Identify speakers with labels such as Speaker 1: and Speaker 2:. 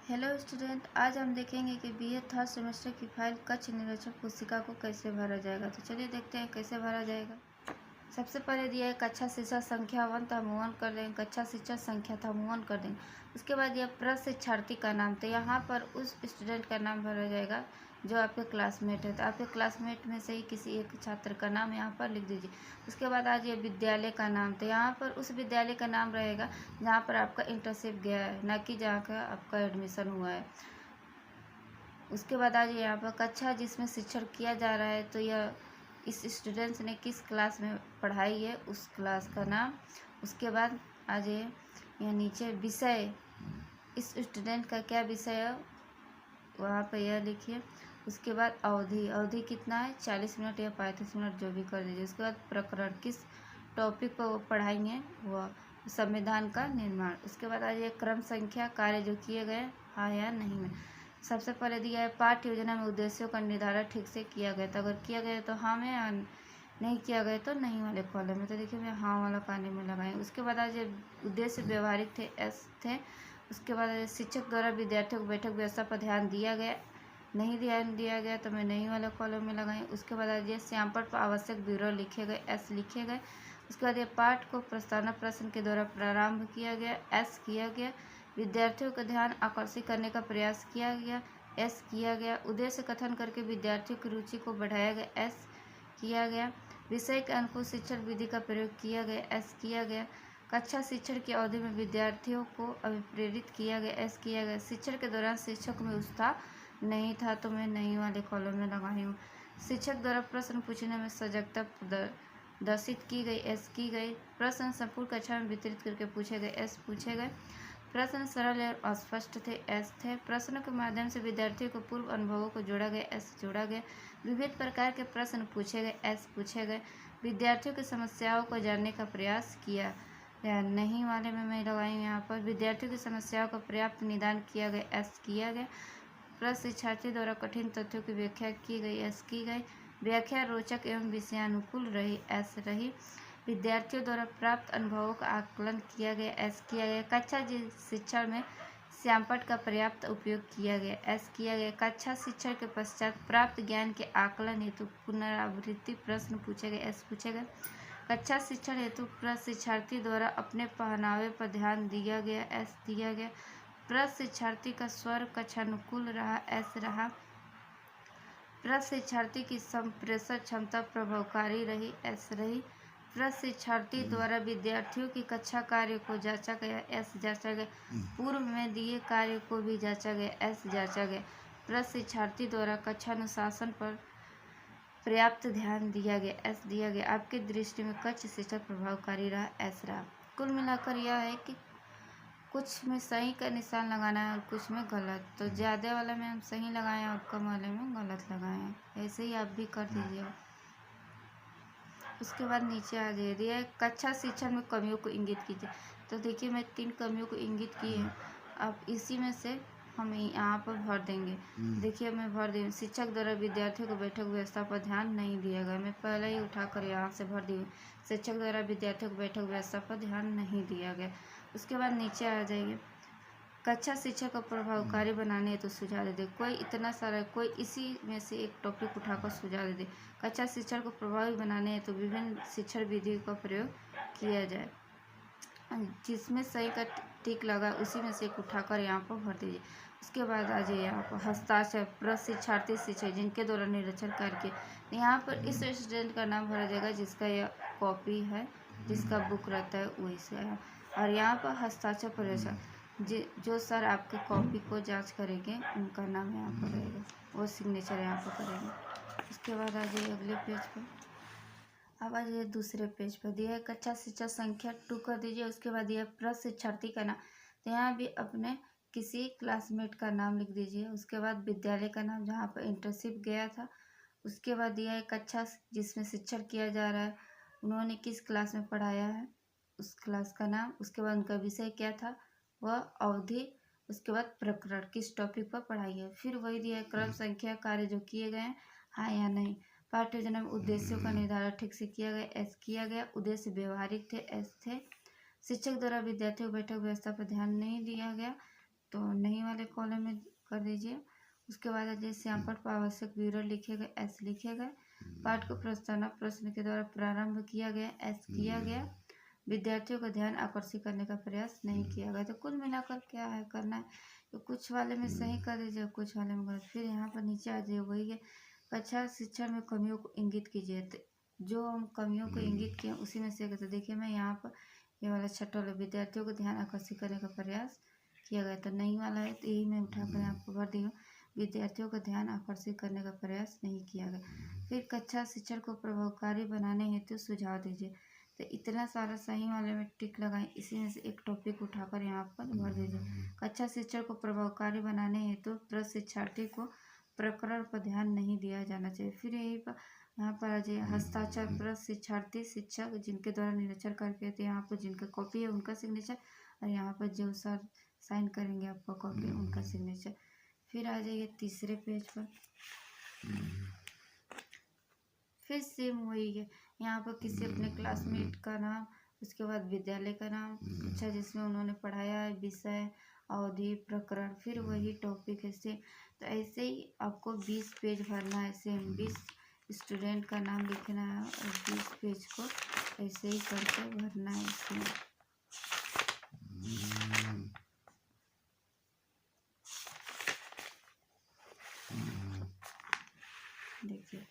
Speaker 1: Hello student, आज हम देखेंगे कि बीए थर्ड सेमेस्टर की फाइल कक्ष निरीक्षक पुस्तिका को कैसे भरा जाएगा। तो चलिए देखते हैं कैसे भरा जाएगा। सबसे पहले दिया है कक्षा शिक्षक संख्या 1, तो हम 1 कर देंगे। कक्षा शिक्षक संख्या था, हम 1 कर देंगे। उसके बाद यह प्रशिक्षार्थी का नाम, तो यहाँ पर उस स्टूडेंट का नाम भरा जाएगा जो आपके क्लासमेट है। तो आपके क्लासमेट में से ही किसी एक छात्र का नाम यहाँ पर लिख दीजिए। उसके बाद आज ये विद्यालय का नाम, तो यहाँ पर उस विद्यालय का नाम रहेगा जहाँ पर आपका इंटर्नशिप गया है, ना कि जहाँ का आपका एडमिशन हुआ है। उसके बाद आज यहाँ पर कक्षा जिसमें शिक्षण किया जा रहा है, तो यह इस स्टूडेंट्स ने किस क्लास में पढ़ाई है उस क्लास का नाम। उसके बाद आज यहाँ नीचे विषय, इस स्टूडेंट का क्या विषय है वहाँ पर यह लिखिए। उसके बाद अवधि कितना है, 40 मिनट या 35 मिनट, जो भी कर दीजिए। उसके बाद प्रकरण, किस टॉपिक पर वो पढ़ाएंगे, वह संविधान का निर्माण। उसके बाद आज ये क्रम संख्या, कार्य जो किए गए हाँ या नहीं में। सबसे पहले दिया है पाठ्य योजना में उद्देश्यों का निर्धारण ठीक से किया गया, तो अगर किया गया तो हाँ में, या नहीं किया गया तो नहीं वाले कॉलम में। तो देखिए मैं हाँ वाला काने में लगाएं। उसके बाद आज उद्देश्य व्यवहारिक थे, एस थे। उसके बाद शिक्षक द्वारा विद्यार्थियों को बैठक व्यवस्था पर ध्यान दिया गया, नहीं ध्यान दिया गया तो मैं नहीं वाला कॉलम में लगाएं। उसके बाद आज ये सैंपल पर आवश्यक ब्यूरो लिखे गए, एस लिखे गए। उसके बाद ये पाठ को प्रस्तावना प्रश्न के द्वारा प्रारंभ किया गया, एस किया गया। विद्यार्थियों का ध्यान आकर्षित करने का प्रयास किया गया, एस किया गया। उद्देश्य कथन करके विद्यार्थियों की रुचि को बढ़ाया गया, एस किया गया। विषय के अनुकूल शिक्षण विधि का प्रयोग किया गया, एस किया गया। कक्षा शिक्षण की अवधि में विद्यार्थियों को अभिप्रेरित किया गया, एस किया गया। शिक्षण के दौरान शिक्षक में उत्साह नहीं था, तो मैं नहीं वाले कॉलम में लगाई हूँ। शिक्षक द्वारा प्रश्न पूछने में सजगता प्रदर्शित की गई, एस की गई। प्रश्न संपूर्ण कक्षा में वितरित करके पूछे गए, एस पूछे गए। प्रश्न सरल और अस्पष्ट थे, एस थे। प्रश्नों के माध्यम से विद्यार्थियों को पूर्व अनुभवों को जोड़ा गया, एस जोड़ा गया। विविध प्रकार के प्रश्न पूछे गए, एस पूछे गए। विद्यार्थियों की समस्याओं को जानने का प्रयास किया गया, नहीं वाले में मैं लगाई यहाँ पर। विद्यार्थियों की समस्याओं का पर्याप्त निदान किया गया, एस किया गया। प्रशिक्षार्थी द्वारा कठिन तथ्यों की व्याख्या की गई, एस की गई। व्याख्या रोचक एवं विषयानुकूल रही, एस रही। विद्यार्थियों द्वारा प्राप्त अनुभवों का आकलन किया गया, एस किया गया। कक्षा शिक्षण में सैंपल का पर्याप्त उपयोग किया गया, एस किया गया। कक्षा शिक्षण के पश्चात प्राप्त ज्ञान के आकलन हेतु पुनरावृत्ति प्रश्न पूछे गए, एस पूछे गए। कक्षा शिक्षण हेतु प्रशिक्षार्थी द्वारा अपने पहनावे पर ध्यान दिया गया, एस दिया गया। प्रशिक्षार्थी का स्वर कक्षानुकूल रहा, एस रहा। प्रशिक्षार्थी की संप्रेषण क्षमता प्रभावकारी रही, एस रही। प्रशिक्षार्थी द्वारा विद्यार्थियों की कक्षा कार्य को जांचा गया, एस जांचा गया। पूर्व में दिए कार्य को भी जांचा गया, एस जांचा गया। प्रशिक्षार्थी द्वारा कक्षा अनुशासन पर पर्याप्त ध्यान दिया गया, एस दिया गया। आपकी दृष्टि में कक्ष शिक्षक प्रभावकारी रहा, एस रहा। कुल मिलाकर यह है कि कुछ में सही का निशान लगाना है और कुछ में गलत। तो ज़्यादा वाला में हम सही लगाए हैं और कम वाले में गलत लगाए हैं। ऐसे ही आप भी कर दीजिए। उसके बाद नीचे आ जाइए, कक्षा शिक्षण में कमियों को इंगित कीजिए। तो देखिए मैं 3 कमियों को इंगित की है। अब इसी में से हम यहाँ पर भर देंगे। देखिए मैं भर दी, शिक्षक द्वारा विद्यार्थियों को बैठक व्यवस्था पर ध्यान नहीं दिया गया। मैं पहले ही उठाकर यहाँ से भर दी, शिक्षक द्वारा विद्यार्थियों को बैठक व्यवस्था पर ध्यान नहीं दिया गया। उसके बाद नीचे आ जाइए, कक्षा शिक्षा को प्रभावकारी बनाने है तो सुझाव दे दे। कोई इतना सारा, कोई इसी में से एक टॉपिक उठाकर सुझाव दे दे। कक्षा शिक्षण को प्रभावी बनाने है तो विभिन्न शिक्षण विधियों का प्रयोग किया जाए। जिसमें सही का टिक लगा उसी में से एक उठाकर यहाँ पर भर दीजिए। उसके बाद आ जाइए यहाँ पर हस्ताक्षर, प्रशिक्षार्थी शिक्षक जिनके द्वारा निरीक्षण करके यहाँ पर इस स्टूडेंट का नाम भरा जाएगा जिसका यह कॉपी है, जिसका बुक रहता है वही से है। और यहाँ पर हस्ताक्षर प्रदर्शन जो सर आपके कॉपी को जांच करेंगे उनका नाम यहाँ पर रहेगा, वो सिग्नेचर यहाँ पर करेंगे। उसके बाद आ जाइए अगले पेज पर। अब आ जाइए दूसरे पेज पर, दिया है कक्षा शिक्षा संख्या 2 कर दीजिए। उसके बाद दिया प्रशिक्षार्थी का नाम, तो यहाँ भी अपने किसी क्लासमेट का नाम लिख दीजिए। उसके बाद विद्यालय का नाम जहाँ पर इंटर्नशिप गया था। उसके बाद दिया है कक्षा जिसमें शिक्षण किया जा रहा है, उन्होंने किस क्लास में पढ़ाया है उस क्लास का नाम। उसके बाद उनका विषय क्या था, वह अवधि। उसके बाद प्रकरण, किस टॉपिक पर पढ़ाई है। फिर वही दिया है क्रम संख्या, कार्य जो किए गए हैं हाँ या नहीं। पाठ्य योजना में उद्देश्यों का निर्धारण ठीक से किया गया, एस किया गया। उद्देश्य व्यवहारिक थे, एस थे। शिक्षक द्वारा विद्यार्थियों को बैठक व्यवस्था पर ध्यान नहीं दिया गया, तो नहीं वाले कॉलम में कर दीजिए। उसके बाद आ जाइए यहाँ पर आवश्यक विवरण लिखे गए, एस लिखे गए। पाठ को प्रस्तावना प्रश्न के द्वारा प्रारंभ किया गया, एस किया गया। विद्यार्थियों का ध्यान आकर्षित करने का प्रयास नहीं किया गया। तो कुल मिलाकर क्या है करना है, तो कुछ वाले में सही कर दीजिए, कुछ वाले में गलत। फिर यहाँ पर नीचे आ जाइए, वही है कक्षा शिक्षण में कमियों को इंगित कीजिए। तो जो हम कमियों को इंगित किए उसी में से तो देखिए मैं यहाँ पर ये वाला छठा वाला विद्यार्थियों को ध्यान आकर्षित करने का प्रयास किया गया, तो नहीं वाला है, तो यही मैं उठाकर आपको भर दी हूँ। विद्यार्थियों का ध्यान आकर्षित करने का प्रयास नहीं किया गया। फिर कक्षा शिक्षण को प्रभावकारी बनाने हेतु सुझाव दीजिए। तो इतना सारा सही वाले में टिक लगाएं, इसी में से एक टॉपिक उठाकर यहाँ पर भर दीजिए। कक्षा शिक्षण को प्रभावकारी बनाने हेतु प्रशिक्षार्थी को प्रकरण पर ध्यान नहीं दिया जाना चाहिए। फिर यही पर यहाँ पर आ जाइए हस्ताक्षर प्रशिक्षार्थी शिक्षक जिनके द्वारा निरीक्षण करके, तो यहाँ पर जिनका कॉपी है उनका सिग्नेचर, और यहाँ पर जो सर साइन करेंगे आपका कॉपी उनका सिग्नेचर। फिर आ जाइए तीसरे पेज पर, फिर सेम वही है, यहाँ पर किसी अपने क्लासमेट का नाम, उसके बाद विद्यालय का नाम, अच्छा जिसमें उन्होंने पढ़ाया है, विषय, अवधि, प्रकरण, फिर वही टॉपिक है सेम। तो ऐसे ही आपको 20 पेज भरना है, सेम 20 स्टूडेंट का नाम लिखना है और 20 पेज को ऐसे ही करके भरना है सेम। देखिए